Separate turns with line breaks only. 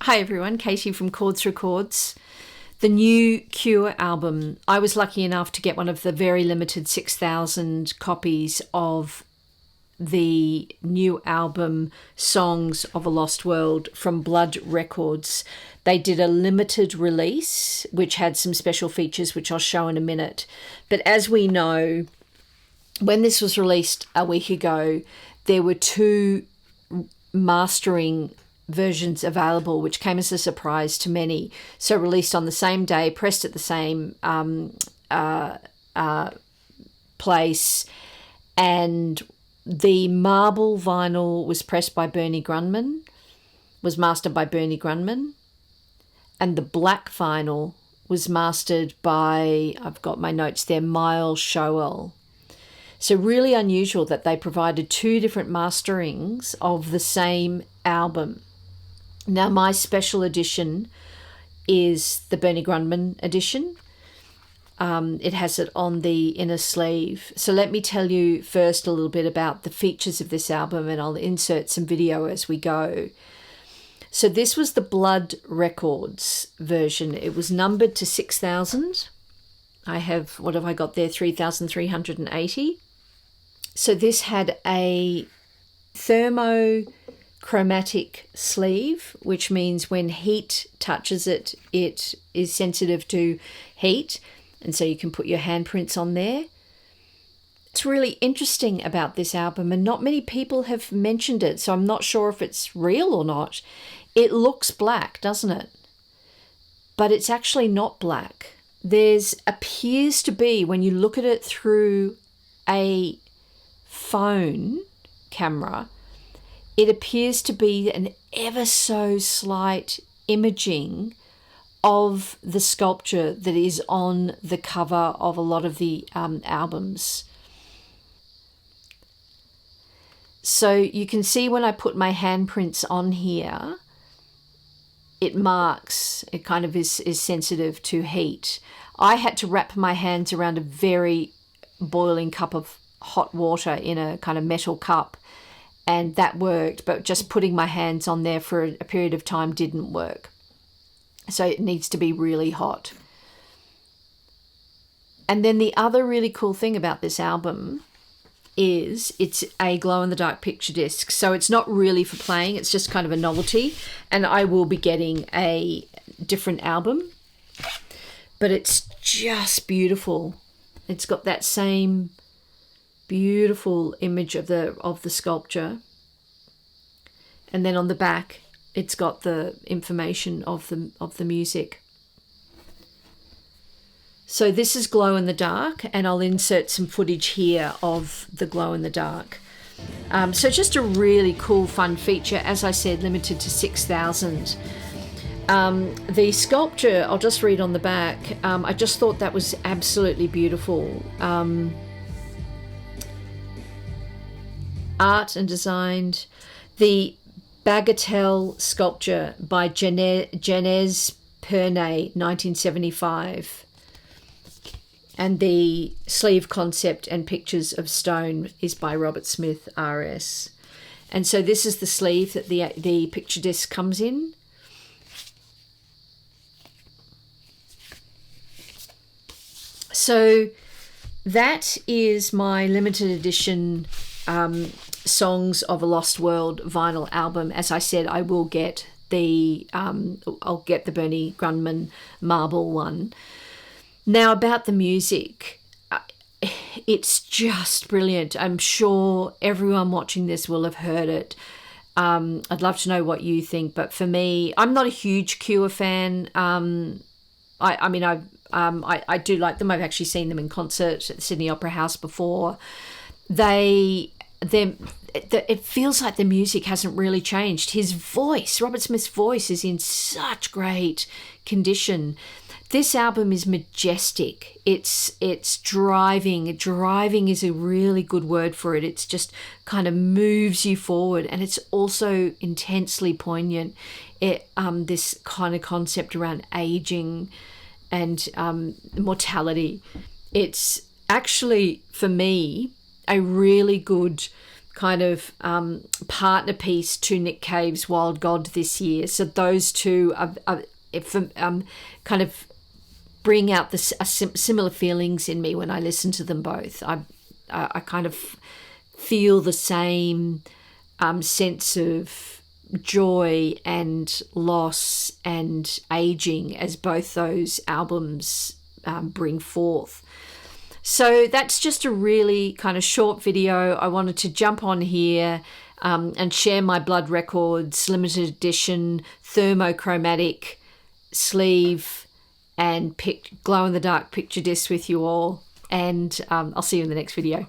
Hi everyone, Katie from Chords Through Chords. The new Cure album. I was lucky enough to get one of the very limited 6,000 copies of the new album Songs of a Lost World from Blood Records. They did a limited release which had some special features which I'll show in a minute. But as we know, when this was released a week ago, there were two mastering versions available, which came as a surprise to many. So released on the same day, pressed at the same place, and the marble vinyl was pressed by Bernie Grundman, was mastered by Bernie Grundman, and the black vinyl was mastered by, I've got my notes there, Miles Showell. So really unusual that they provided two different masterings of the same album. Now, my special edition is the Bernie Grundman edition. It has it on the inner sleeve. So let me tell you first a little bit about the features of this album, and I'll insert some video as we go. So this was the Blood Records version. It was numbered to 6,000. I have, what have I got there? 3,380. So this had a thermochromatic sleeve, which means when heat touches it, it is sensitive to heat. And so you can put your handprints on there. It's really interesting about this album, and not many people have mentioned it, so I'm not sure if it's real or not. It looks black, doesn't it? But it's actually not black. There's appears to be, when you look at it through a phone camera, it appears to be an ever so slight imaging of the sculpture that is on the cover of a lot of the albums. So you can see when I put my handprints on here, it marks, it kind of is sensitive to heat. I had to wrap my hands around a very boiling cup of hot water in a kind of metal cup, and that worked, but just putting my hands on there for a period of time didn't work. So it needs to be really hot. And then the other really cool thing about this album is it's a glow-in-the-dark picture disc. So it's not really for playing, it's just kind of a novelty. And I will be getting a different album, but it's just beautiful. It's got that same beautiful image of the sculpture, and then on the back it's got the information of the music. So this is glow in the dark, and I'll insert some footage here of the glow in the dark. So just a really cool, fun feature. As I said, limited to 6,000. The sculpture, I'll just read on the back. I just thought that was absolutely beautiful. Art and designed. The Bagatelle sculpture by Genèse Pernay, 1975. And the sleeve concept and pictures of stone is by Robert Smith, RS. And so this is the sleeve that the picture disc comes in. So that is my limited edition Songs of a Lost World vinyl album. As I said, I will get I'll get the Bernie Grundman marble one. Now about the music, it's just brilliant. I'm sure everyone watching this will have heard it. I'd love to know what you think, but for me, I'm not a huge Cure fan. I do like them. I've actually seen them in concert at the Sydney Opera House before. It feels like the music hasn't really changed. His voice, Robert Smith's voice, is in such great condition. This album is majestic. It's driving. Driving is a really good word for it. It's just kind of moves you forward, and it's also intensely poignant. This kind of concept around aging and mortality. It's actually, for me, a really good kind of partner piece to Nick Cave's Wild God this year. So those two kind of bring out the similar feelings in me when I listen to them both. I kind of feel the same sense of joy and loss and aging as both those albums bring forth. So that's just a really kind of short video. I wanted to jump on here and share my Blood Records limited edition thermochromatic sleeve and glow-in-the-dark picture disc with you all. And I'll see you in the next video.